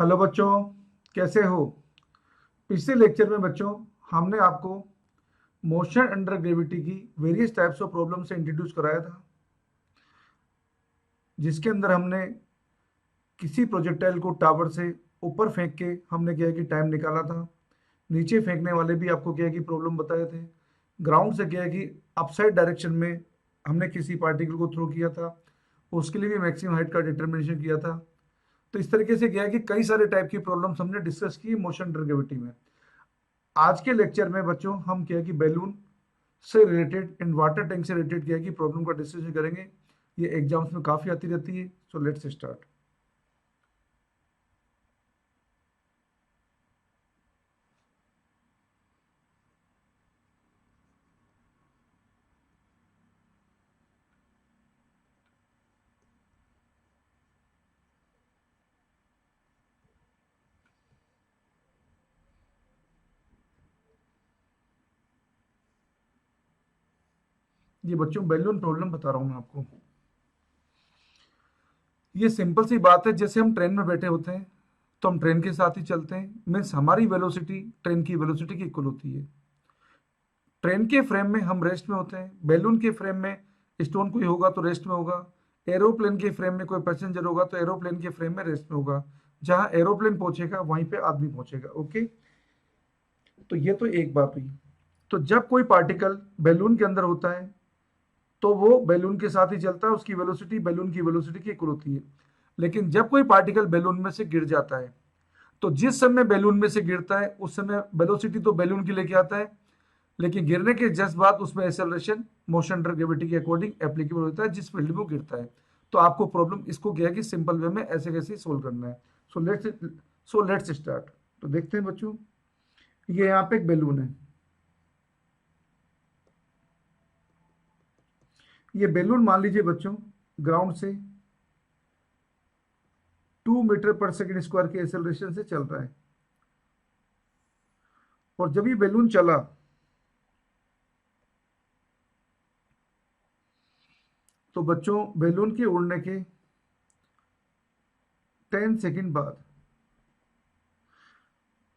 Hello बच्चों, कैसे हो। पिछले लेक्चर में बच्चों हमने आपको मोशन अंडर ग्रेविटी की वेरियस टाइप्स ऑफ प्रॉब्लम से इंट्रोड्यूस कराया था, जिसके अंदर हमने किसी प्रोजेक्टाइल को टावर से ऊपर फेंक के हमने क्या है कि टाइम निकाला था। नीचे फेंकने वाले भी आपको क्या है कि प्रॉब्लम बताए थे। ग्राउंड से क्या है कि अपसाइड डायरेक्शन में हमने किसी पार्टिकल को थ्रो किया था, उसके लिए भी मैक्सिमम हाइट का डिटर्मिनेशन किया था। तो इस तरीके से क्या है कि कई सारे टाइप की प्रॉब्लम्स हमने डिस्कस की मोशन अंडर ग्रेविटी में। आज के लेक्चर में बच्चों हम क्या है कि बैलून से रिलेटेड एंड वाटर टैंक से रिलेटेड क्या है कि प्रॉब्लम का डिस्कशन करेंगे। ये एग्जाम्स में काफ़ी आती रहती है। So let's start. ये बच्चों बैलून प्रॉब्लम बता रहा हूँ मैं आपको। ये सिंपल सी बात है, जैसे हम ट्रेन में बैठे होते हैं तो हम ट्रेन के साथ ही चलते हैं, मीन्स हमारी वेलोसिटी ट्रेन की वेलोसिटी की इक्वल होती है। ट्रेन के फ्रेम में हम रेस्ट में होते हैं, बैलून के फ्रेम में स्टोन कोई होगा तो रेस्ट में होगा, एरोप्लेन के फ्रेम में कोई पैसेंजर होगा तो एरोप्लेन के फ्रेम में रेस्ट में होगा। जहां एरोप्लेन पहुंचेगा वहीं पे आदमी पहुंचेगा। ओके, तो ये तो एक बात हुई। तो जब कोई पार्टिकल बैलून के अंदर होता है तो वो बैलून के साथ ही चलता है, उसकी वेलोसिटी बैलून की वेलोसिटी की इक्वल होती है। लेकिन जब कोई पार्टिकल बैलून में से गिर जाता है तो जिस समय बैलून में से गिरता है उस समय वेलोसिटी तो बैलून की लेके आता है, लेकिन गिरने के जस्ट बाद उसमें एक्सेलरेशन मोशन अंडर ग्रेविटी के अकॉर्डिंग एप्लीकेबल होता है जिस फील्ड में वो गिरता है। तो आपको प्रॉब्लम इसको क्या है कि सिंपल वे में ऐसे कैसे सोल्व करना है। So let's start. तो देखते हैं बच्चों, ये यहाँ पे एक बैलून है। ये बैलून मान लीजिए बच्चों ग्राउंड से 2 मीटर पर सेकेंड स्क्वायर के एक्सेलरेशन से चल रहा है। और जब ये बैलून चला तो बच्चों बैलून के उड़ने के 10 सेकेंड बाद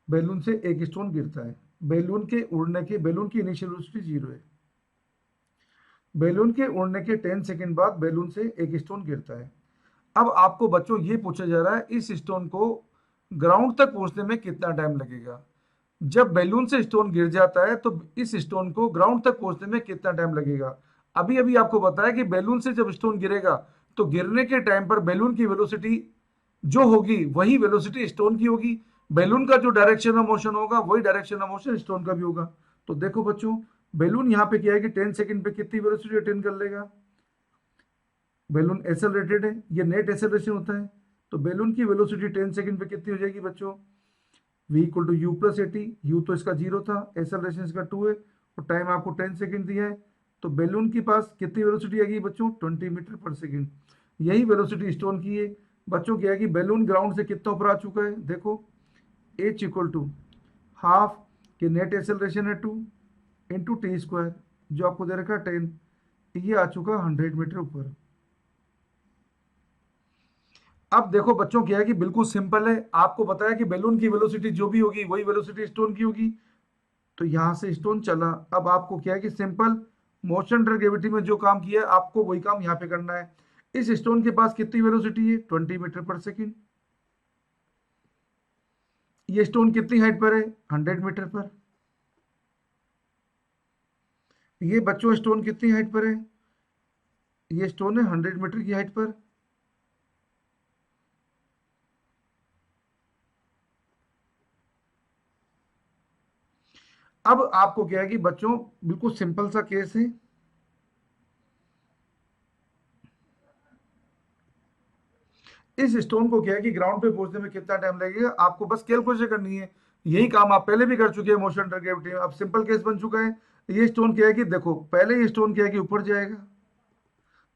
बैलून से एक स्टोन गिरता है। बैलून के उड़ने के बैलून की इनिशियल वेलोसिटी 0 है। बैलून के उड़ने के 10 सेकेंड बाद बैलून से एक स्टोन गिरता है। अब आपको बच्चों ये पूछा जा रहा है इस स्टोन को ग्राउंड तक पहुंचने में कितना टाइम लगेगा। जब बैलून से स्टोन गिर जाता है तो इस स्टोन को ग्राउंड तक पहुंचने में कितना टाइम लगेगा। अभी अभी आपको बताया कि बैलून से जब स्टोन गिरेगा तो गिरने के टाइम पर बैलून की वेलोसिटी जो होगी वही वेलोसिटी स्टोन की होगी। बैलून का जो डायरेक्शन ऑफ मोशन होगा वही डायरेक्शन ऑफ मोशन स्टोन का भी होगा। तो देखो बच्चों, बैलून यहाँ पे क्या है कि 10 सेकेंड पे कितनी वेलोसिटी अटेन कर लेगा। बैलून एक्सेलरेटेड है, ये नेट एक्सेलरेशन होता है। तो बैलून की वेलोसिटी 10 सेकेंड पे कितनी हो जाएगी बच्चों, v equal to u plus a t. U तो इसका 0 था, एक्सेलरेशन इसका 2 है और टाइम आपको 10 सेकेंड दिया है। तो बैलून के पास कितनी वेलोसिटी आएगी बच्चों, 20 मीटर पर सेकेंड। यही वेलोसिटी स्टोन की है। बच्चों क्या है कि बैलून ग्राउंड से कितना ऊपर आ चुका है, देखो एच इक्वल टू हाफ के नेट एक्सेलरेशन है 2 इंटू टी स्क्वायर जो आपको दे रखा है 10। ये आ चुका 100 मीटर ऊपर। अब देखो बच्चों क्या है कि बिल्कुल सिंपल है, आपको बताया कि बैलून की वेलोसिटी जो भी होगी वही वेलोसिटी स्टोन की होगी। तो यहां से स्टोन चला। अब आपको क्या है कि सिंपल मोशन अंडर ग्रेविटी में जो काम किया है आपको वही काम यहाँ पे करना है। इस स्टोन के पास कितनी वेलोसिटी है, 20 मीटर पर सेकेंड। ये स्टोन कितनी हाइट पर है, 100 मीटर पर। ये बच्चों स्टोन कितनी हाइट पर है, ये स्टोन है 100 मीटर की हाइट पर। अब आपको क्या है कि बच्चों बिल्कुल सिंपल सा केस है। इस स्टोन को क्या है कि ग्राउंड पे पहुंचने में कितना टाइम लगेगा आपको बस कैलकुलेशन करनी है। यही काम आप पहले भी कर चुके हैं मोशन अंडर ग्रेविटी में, अब सिंपल केस बन चुका है। ये स्टोन क्या है कि देखो पहले ये स्टोन क्या है कि ऊपर जाएगा।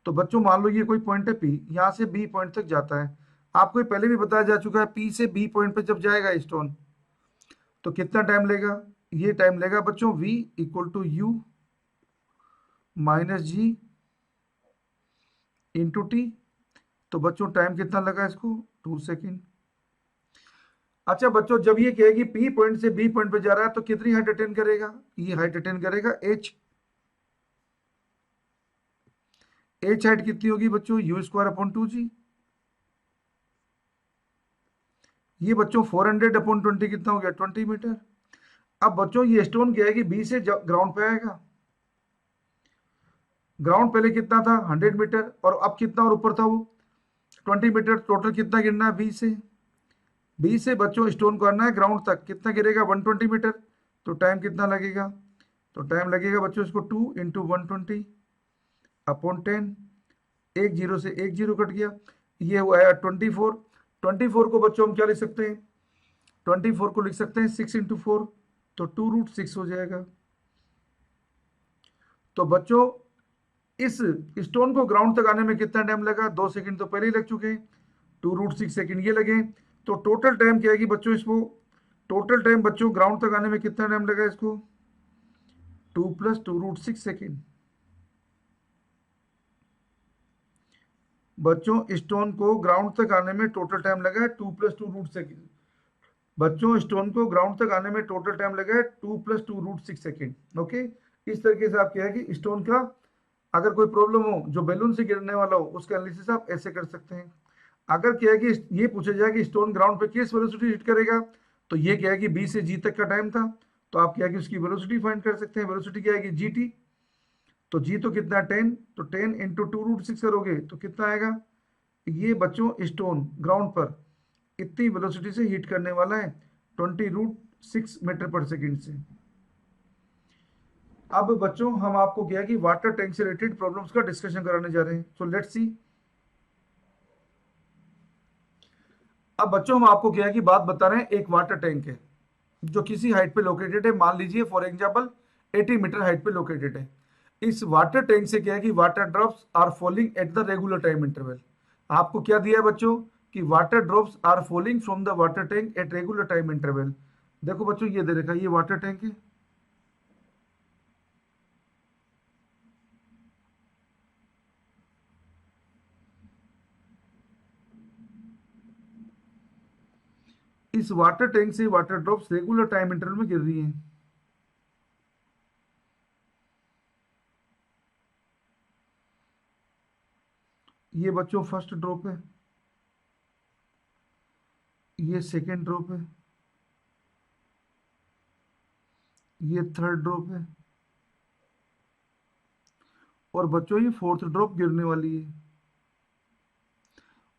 तो बच्चों मान लो ये कोई पॉइंट है पी, यहां से बी पॉइंट तक जाता है। आपको ये पहले भी बताया जा चुका है, पी से बी पॉइंट पे जब जाएगा स्टोन तो कितना टाइम लेगा। ये टाइम लेगा बच्चों v equal to you minus ji into t. तो बच्चों टाइम कितना लगा इसको, 2 सेकेंड। अच्छा बच्चों, जब ये कहेगी पी पॉइंट से बी पॉइंट पे जा रहा है तो कितनी हाइट अटेन करेगा? ये हाइट अटेन करेगा एच। एच हाइट कितनी होगी बच्चों? You square upon 2g। ये बच्चों 400 अपॉन 20 कितना हो गया? 20 मीटर। अब बच्चों ये स्टोन क्या है कि बी से ग्राउंड पे आएगा। ग्राउंड पहले कितना था? 100 मीटर, और अब कितना और ऊपर था वो? 20 मीटर। टोटल कितना गिरना है बी से? बी से बच्चों स्टोन को आना है ग्राउंड तक, कितना गिरेगा? 120 मीटर। तो टाइम कितना लगेगा? तो टाइम लगेगा बच्चों इसको 2 इंटू 120 अपॉन 10। एक जीरो से एक जीरो कट गया, ये हुआ है 24। 24 को बच्चों हम क्या लिख सकते हैं? 24 को लिख सकते हैं 6 इंटू 4, तो 2√6 हो जाएगा। तो बच्चों इस स्टोन को ग्राउंड तक आने में कितना टाइम लगा? 2 सेकंड तो पहले ही लग चुके हैं, 2√6 सेकंड ये लगे। तो टोटल टाइम क्या है कि बच्चों इसको, टोटल टाइम बच्चों ग्राउंड तक आने में कितना टाइम लगा इसको? 2 + 2√6 सेकंड। बच्चों स्टोन को ग्राउंड तक आने में टोटल टाइम लगा है 2 + 2√6 सेकंड। बच्चों स्टोन को ग्राउंड तक आने में टोटल टाइम लगा है 2 + 2√6 सेकंड। ओके, इस तरीके से आप क्या है कि स्टोन का अगर कोई प्रॉब्लम हो जो बैलून से गिरने वाला हो उसका एनालिसिस आप ऐसे कर सकते हैं। अगर क्या है कि ये पूछा जाए कि स्टोन ग्राउंड पे किस वेलोसिटी हिट करेगा, तो ये क्या है कि बी से जी तक का टाइम था, तो आप क्या है कि उसकी वेलोसिटी फाइंड कर सकते हैं। वेलोसिटी क्या है कि जी टी। तो जी तो कितना? 10। तो 10 इंटू 2√6 करोगे तो कितना आएगा? ये बच्चों स्टोन ग्राउंड पर इतनी वेलोसिटी से हिट करने वाला है 20√6 मीटर पर सेकेंड से। अब बच्चों हम आपको क्या है कि वाटर टैंक से रिलेटेड प्रॉब्लम्स का डिस्कशन कराने जा रहे हैं। So let's see. अब बच्चों हम आपको क्या है कि बात बता रहे हैं, एक वाटर टैंक है जो किसी हाइट पे लोकेटेड है, मान लीजिए फॉर एग्जांपल 80 मीटर हाइट पे लोकेटेड है। इस वाटर टैंक से क्या है कि water drops are falling at the regular time interval. आपको क्या दिया है बच्चों कि water drops are falling from the water tank at regular time interval. देखो बच्चों ये दे रखा है, ये वाटर टैंक है। इस वाटर टैंक से water drops regular time interval में गिर रही हैं। ये बच्चों फर्स्ट ड्रॉप है, ये सेकेंड ड्रॉप है, ये थर्ड ड्रॉप है, और बच्चों ये फोर्थ ड्रॉप गिरने वाली है।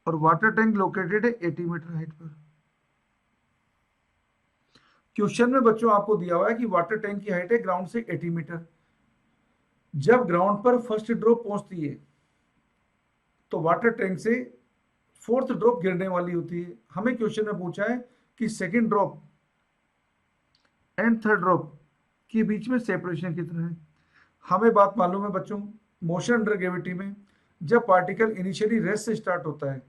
और वाटर टैंक लोकेटेड है 80 मीटर हाइट पर। क्वेश्चन में बच्चों आपको दिया हुआ है कि वाटर टैंक की हाइट है ग्राउंड से 80 मीटर। जब ग्राउंड पर फर्स्ट ड्रॉप पहुंचती है तो वाटर टैंक से फोर्थ ड्रॉप गिरने वाली होती है। हमें क्वेश्चन में पूछा है कि second drop and third drop के बीच में सेपरेशन कितना है। हमें बात मालूम है बच्चों, मोशन अंडर ग्रेविटी में जब पार्टिकल इनिशियली रेस्ट से स्टार्ट होता है,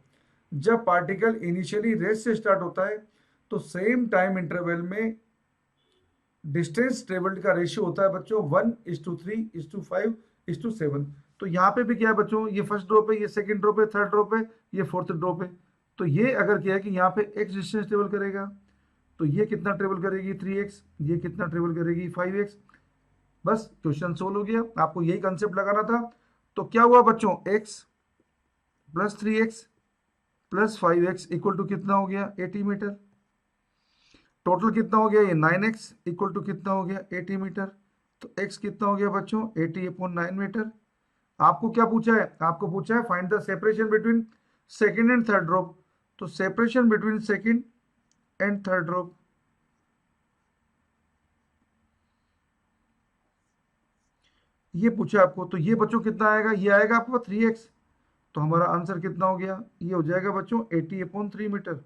जब पार्टिकल इनिशियली रेस्ट से स्टार्ट होता है तो सेम टाइम इंटरवल में डिस्टेंस ट्रेवल्ड का रेशियो होता है बच्चों 1:3:5:7। तो यहाँ पे भी क्या है बच्चों, ये फर्स्ट ड्रॉप है, ये सेकंड ड्रॉप है, थर्ड ड्रॉप है, ये फोर्थ ड्रॉप है। तो ये अगर क्या है कि यहाँ पे एक्स डिस्टेंस ट्रेवल करेगा तो ये कितना ट्रेवल करेगी? 3x। ये कितना ट्रेवल करेगी? 5x। बस क्वेश्चन सोल्व हो गया। आपको यही कंसेप्ट लगाना था। तो क्या हुआ बच्चों, x + 3x + 5x equal to कितना हो गया? 80 मीटर। टोटल कितना हो गया? ये 9x इक्वल टू कितना हो गया? 80 मीटर। तो x कितना हो गया बच्चों? 80/9 मीटर। आपको क्या पूछा है? आपको पूछा है find the separation between second and third drop. तो separation between second and third drop, ये पूछा आपको। तो ये बच्चों कितना आएगा? ये आएगा आपको 3x। तो हमारा आंसर कितना हो गया? ये हो जाएगा बच्चों 80/3 मीटर।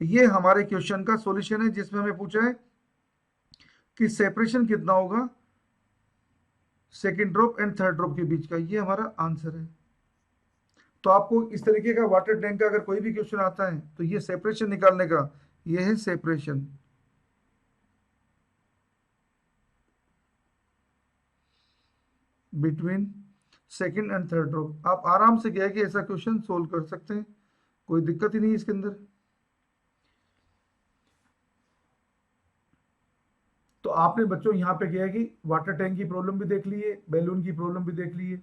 ये हमारे क्वेश्चन का सॉल्यूशन है जिसमें हमें पूछा है कि सेपरेशन कितना होगा second drop and third drop के बीच का। ये हमारा आंसर है। तो आपको इस तरीके का वाटर टैंक का अगर कोई भी क्वेश्चन आता है तो ये सेपरेशन निकालने का, ये है separation between second and third drop. आप आराम से क्या है कि ऐसा क्वेश्चन सोल्व कर सकते हैं, कोई दिक्कत ही नहीं इसके अंदर। तो आपने बच्चों यहाँ पे क्या है कि वाटर टैंक की प्रॉब्लम भी देख ली है, बैलून की प्रॉब्लम भी देख ली है।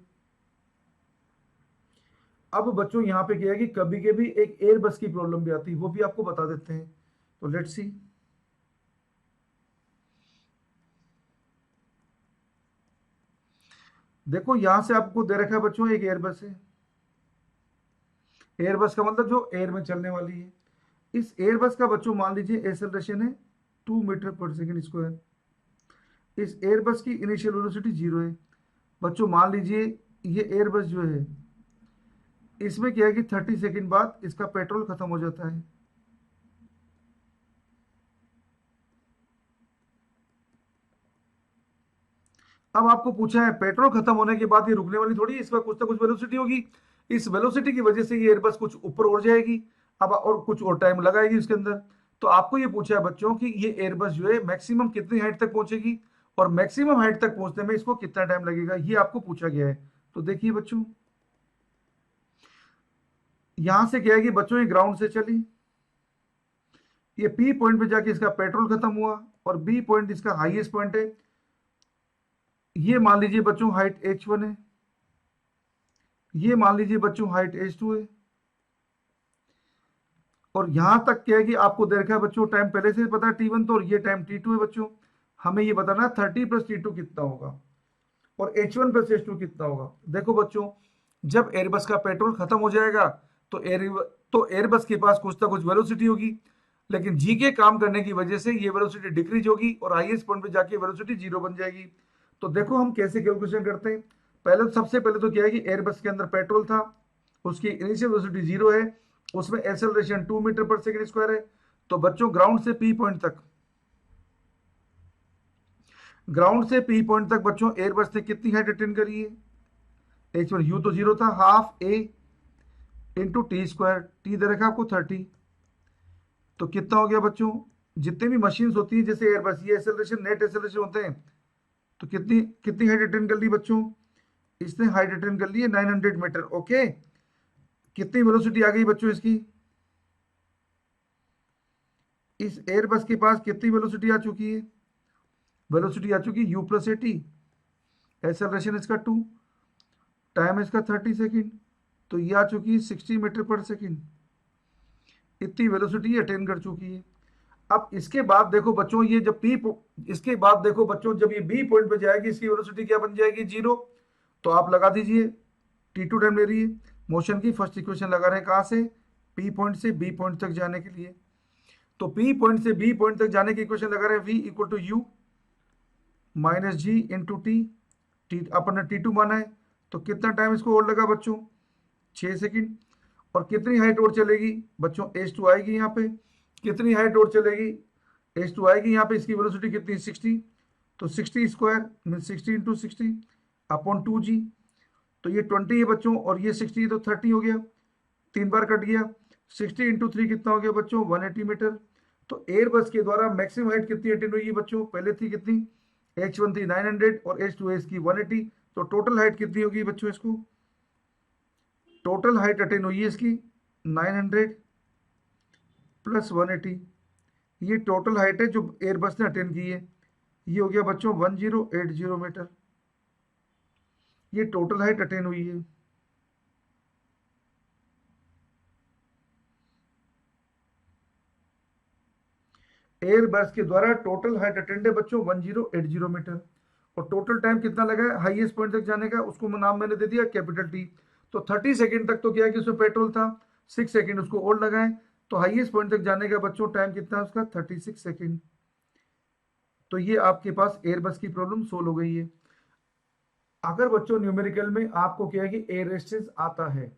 अब बच्चों यहाँ पे क्या है कि कभी कभी एक एयर बस की प्रॉब्लम भी आती है, वो भी आपको बता देते हैं। तो लेट्स सी। देखो यहां से आपको दे रखा है बच्चों एक एयरबस है। एयरबस का मतलब जो एयर में चलने वाली है। इस एयरबस का बच्चों मान लीजिए एक्सेलरेशन है 2 मीटर पर सेकेंड स्क्वायर। इस एयरबस की इनिशियल वेलोसिटी 0 है। बच्चों मान लीजिए ये एयरबस जो है, इसमें क्या है कि 30 सेकेंड बाद इसका पेट्रोल खत्म हो जाता है। अब आपको पूछा है पेट्रोल खत्म होने के बाद ये रुकने वाली थोड़ी है, इसका कुछ ना कुछ वेलोसिटी होगी। इस वेलोसिटी की वजह से ये एयरबस कुछ ऊपर उड़ जाएगी, अब और कुछ और टाइम लगाएगी उसके अंदर। तो आपको ये पूछा है बच्चों कि ये एयरबस जो है मैक्सिमम कितनी हाइट तक पहुंचेगी, और मैक्सिमम हाइट तक पहुंचने में इसको कितना टाइम लगेगा, ये आपको पूछा गया है। तो देखिए बच्चों, यहां से क्या है कि बच्चों ये ग्राउंड से चली, ये पी पॉइंट पे जाके इसका पेट्रोल खत्म हुआ, और बी पॉइंट इसका हाईएस्ट पॉइंट है। ये मान लीजिए बच्चों हाइट h1 है, ये मान लीजिए बच्चों हाइट h2 है, और यहां तक क्या है कि आपको दे रखा है बच्चों टाइम पहले से पता है t1, तो और ये टाइम t2 है बच्चों। हमें ये बताना है 30 + t2 कितना होगा, और h1 + h2 कितना होगा। देखो बच्चों, जब एयरबस का पेट्रोल खत्म हो जाएगा तो एयरबस के पास कुछ ना कुछ वेलोसिटी होगी, लेकिन जी के काम करने की वजह से ये वेलोसिटी डिक्रीज होगी और हाईएस्ट पॉइंट पे जाके वेलोसिटी 0 बन जाएगी। तो देखो हम कैसे कैलकुलेशन करते हैं। पहले तो सबसे पहले तो क्या है कि एयरबस के अंदर पेट्रोल था, उसकी इनिशियल वेलोसिटी 0 है, उसमें एक्सेलरेशन 2 मीटर पर सेकेंड स्क्वायर है। तो बच्चों ग्राउंड से पी पॉइंट तक, ग्राउंड से पी पॉइंट तक बच्चों एयरबस ने कितनी हाइट अटेन करी है। h1 यू तो 0 था, हाफ ए इंटू टी स्क्वायर, टी दे रखा आपको 30। तो कितना हो गया बच्चों, जितने भी मशीन्स होती हैं जैसे एयरबस, ये एक्सेलरेशन नेट एक्सेलरेशन होते हैं। तो कितनी कितनी हाइट अटेन कर ली बच्चों, इसने हाइट अटेन कर ली है 900 मीटर। ओके, कितनी वेलोसिटी आ गई बच्चों इसकी, इस एयरबस के पास कितनी वेलोसिटी आ चुकी है, वेलोसिटी आ चुकी है u+at, एक्सेलरेशन इसका 2, टाइम इसका 30 सेकेंड, तो ये आ चुकी है 60 मीटर पर सेकेंड। इतनी वेलोसिटी अटेन कर चुकी है। अब इसके बाद देखो बच्चों, ये जब पी, इसके बाद देखो बच्चों जब ये बी पॉइंट पे जाएगी इसकी वेलोसिटी क्या बन जाएगी, 0। तो आप लगा दीजिए, t2 टाइम ले रही है, मोशन की फर्स्ट इक्वेशन लगा रहे हैं कहाँ से, पी पॉइंट से बी पॉइंट तक जाने के लिए। तो पी पॉइंट से बी पॉइंट तक जाने की इक्वेशन लगा रहे हैं v equal to you minus ji into T. T अपन ने t2 माना है, तो कितना टाइम इसको और लगा बच्चों, 6 सेकेंड। और कितनी हाइट और चलेगी बच्चों, h2 आएगी यहाँ पे, कितनी हाइट और चलेगी, h2 आएगी यहाँ पे, इसकी वेलोसिटी कितनी 60। तो 60 स्क्वायर मीन 60 × 60 अपॉन 2g। तो ये 20 है बच्चों, और ये 60 तो 30 हो गया, 3 बार कट गया। 60 × 3 कितना हो गया बच्चों, 180 मीटर। तो एयर बस के द्वारा मैक्सिमम हाइट कितनी अटेन हुई है बच्चों, पहले थी कितनी, h1 थी 900 और h2 है इसकी 180। तो टोटल हाइट कितनी होगी बच्चों, इसको टोटल हाइट अटेन हुई है इसकी 900 + 180। ये टोटल हाइट है जो एयरबस ने अटेन की है, ये हो गया बच्चों 1080 मीटर। ये टोटल हाइट अटेन हुई है। एयरबस के द्वारा टोटल हाइट अटेंड है बच्चों 1080 मीटर। और टोटल टाइम कितना लगा है हाईएस्ट पॉइंट तक जाने का, उसको नाम मैंने दे दिया कैपिटल टी। तो 30 सेकेंड तक तो क्या है कि उसमें पेट्रोल था, 6 सेकेंड उसको और लगाए, तो हाईएस्ट पॉइंट तक जाने का बच्चों टाइम कितना है उसका, 36 सेकेंड। तो ये आपके पास एयरबस की प्रॉब्लम सोल्व हो गई है। अगर बच्चों न्यूमेरिकल में आपको क्या है कि एयर रेजिस्टेंस आता है,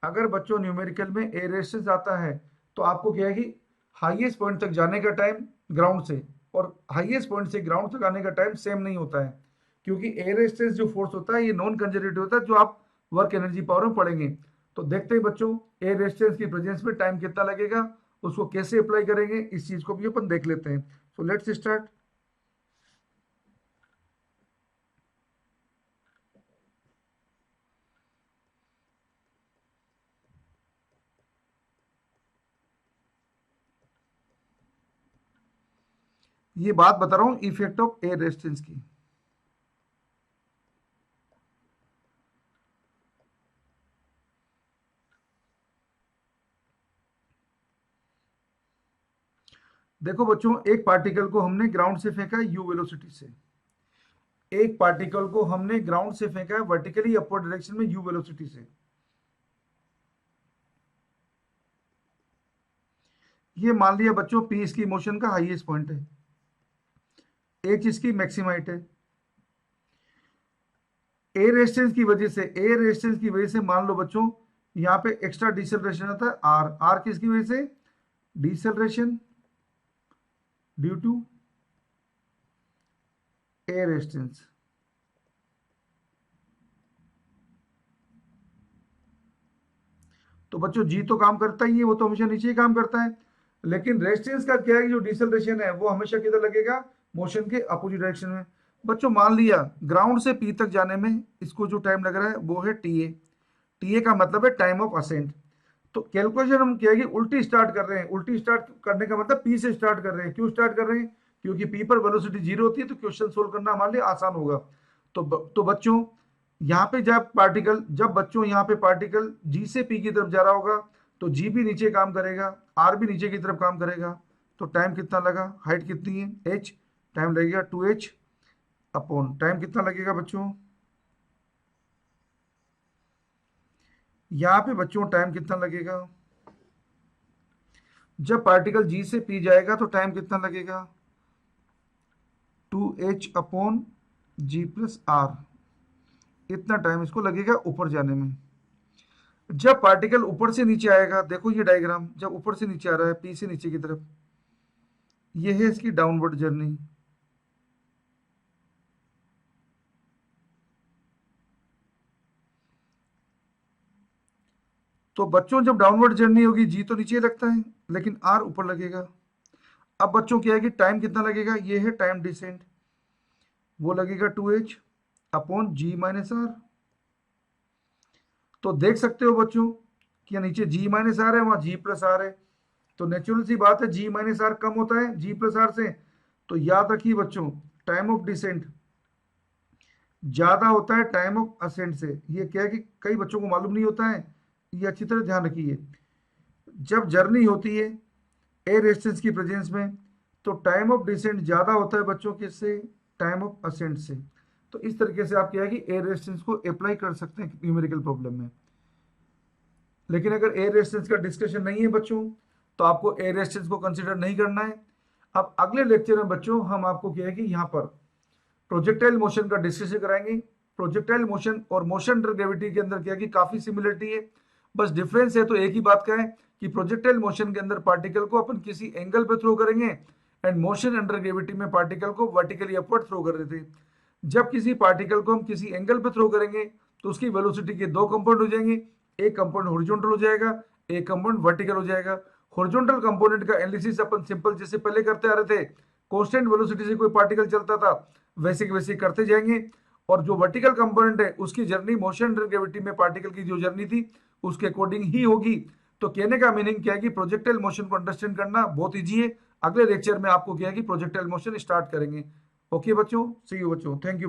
अगर बच्चों न्यूमेरिकल में एयर रेजिस्टेंस आता है, तो आपको क्या है कि हाईएस्ट पॉइंट तक जाने का टाइम ग्राउंड से और हाईएस्ट पॉइंट से ग्राउंड तक आने का टाइम सेम नहीं होता है, क्योंकि एयर रेजिस्टेंस जो फोर्स होता है ये नॉन कंजर्वेटिव होता है, जो आप वर्क एनर्जी पावर में पढ़ेंगे। तो देखते हैं बच्चों एयर रेजिस्टेंस की प्रेजेंस में टाइम कितना लगेगा, उसको कैसे अप्लाई करेंगे, इस चीज को भी अपन देख लेते हैं। So let's start. ये बात बता रहा हूं इफेक्ट ऑफ एयर रेजिस्टेंस की। देखो बच्चों, एक पार्टिकल को हमने ग्राउंड से फेंका है यू वेलोसिटी से, एक पार्टिकल को हमने ग्राउंड से फेंका है वर्टिकली अपवर्ड डायरेक्शन में यू वेलोसिटी से। ये मान लिया बच्चों पी इसकी मोशन का हाईएस्ट पॉइंट है, एच इसकी मैक्सिमम हाइट है। एयर रेजिस्टेंस की वजह से मान लो बच्चों यहाँ पे एक्स्ट्रा डिसेलरेशन आता है आर, आर किसकी वजह से? Deceleration due to air resistance. तो बच्चों जी तो काम करता ही है, वो तो हमेशा नीचे ही काम करता है, लेकिन रेजिस्टेंस का क्या है कि जो डिसेलरेशन है वो हमेशा किधर लगेगा? मोशन के अपोजिट डायरेक्शन में। बच्चों मान लिया ग्राउंड से पी तक जाने में इसको जो टाइम लग रहा है वो है टी ए, टी ए का मतलब है टाइम ऑफ असेंट। तो कैलकुलेशन हम क्या है कि उल्टी स्टार्ट कर रहे हैं, उल्टी स्टार्ट करने का मतलब पी से स्टार्ट कर रहे हैं। क्यों स्टार्ट कर रहे हैं? क्योंकि पी पर वेलोसिटी जीरो होती है, तो क्वेश्चन सोल्व करना हमारे लिए आसान होगा। तो बच्चों यहाँ पे जब बच्चों यहाँ पे पार्टिकल जी से पी की तरफ जा रहा होगा तो जी भी नीचे काम करेगा, आर भी नीचे की तरफ काम करेगा। तो टाइम कितना लगा? हाइट कितनी है? एच, टाइम लगेगा 2h अपॉन टाइम कितना लगेगा बच्चों? यहाँ पे बच्चों टाइम कितना लगेगा? जब पार्टिकल जी से पी जाएगा तो टाइम कितना लगेगा? 2h upon g plus r, इतना टाइम इसको लगेगा ऊपर जाने में। जब पार्टिकल ऊपर से नीचे आएगा, देखो ये डायग्राम, जब ऊपर से नीचे आ रहा है पी से नीचे की तरफ, ये है इसकी डाउनवर्ड जर्नी। तो बच्चों जब डाउनवर्ड जर्नी होगी जी तो नीचे लगता है लेकिन आर ऊपर लगेगा। अब बच्चों क्या है कि टाइम कितना लगेगा? ये है टाइम डिसेंट, वो लगेगा 2h upon ji minus are. तो देख सकते हो बच्चों कि नीचे जी माइनस आर है, वहां जी प्लस आर है, तो नेचुरल सी बात है जी माइनस आर कम होता है जी प्लस आर से। तो याद रखिए बच्चों, टाइम ऑफ डिसेंट ज्यादा होता है टाइम ऑफ असेंट से। ये क्या है कि कई बच्चों को मालूम नहीं होता है, ये अच्छी तरह ध्यान रखिए। जब जर्नी होती है एयर रेजिस्टेंस की प्रेजेंस में तो टाइम ऑफ डिसेंट ज्यादा होता है बच्चों किससे? टाइम ऑफ असेंट से। तो इस तरीके से आप क्या है कि एयर रेजिस्टेंस को अप्लाई कर सकते हैं न्यूमेरिकल प्रॉब्लम में। लेकिन अगर एयर रेजिस्टेंस का डिस्कशन नहीं है बच्चों तो आपको एयर रेजिस्टेंस को कंसिडर नहीं करना है। अब अगले लेक्चर में बच्चों हम आपको क्या है कि यहाँ पर प्रोजेक्टाइल मोशन का डिस्कशन कराएंगे। प्रोजेक्टाइल मोशन और मोशन अंडर ग्रेविटी के अंदर क्या है कि काफी सिमिलरिटी है, बस डिफरेंस है तो एक ही बात का है कि प्रोजेक्टाइल मोशन के अंदर पार्टिकल को अपन किसी एंगल पे थ्रो करेंगे एंड मोशन अंडर ग्रेविटी में पार्टिकल को वर्टिकली अपवर्ड थ्रो कर देते हैं। जब किसी पार्टिकल को हम किसी एंगल पे थ्रो करेंगे तो उसकी वेलोसिटी के दो कंपोनेंट हो जाएंगे, एक कंपोनेंट हॉरिजॉन्टल हो जाएगा, एक कंपोनेंट वर्टिकल हो जाएगा। हॉरिजॉन्टल कंपोनेंट का एनालिसिस अपन सिंपल जैसे पहले करते आ रहे थे, कांस्टेंट वेलोसिटी से कोई पार्टिकल चलता था वैसे के वैसे करते जाएंगे, और जो वर्टिकल कंपोनेंट है उसकी जर्नी मोशन अंडर ग्रेविटी में पार्टिकल की जो जर्नी थी उसके अकॉर्डिंग ही होगी। तो कहने का मीनिंग क्या है कि प्रोजेक्टाइल मोशन को अंडरस्टैंड करना बहुत ईजी है। अगले लेक्चर में आपको क्या है कि प्रोजेक्टाइल मोशन स्टार्ट करेंगे। ओके बच्चों, सी यू बच्चों, थैंक यू।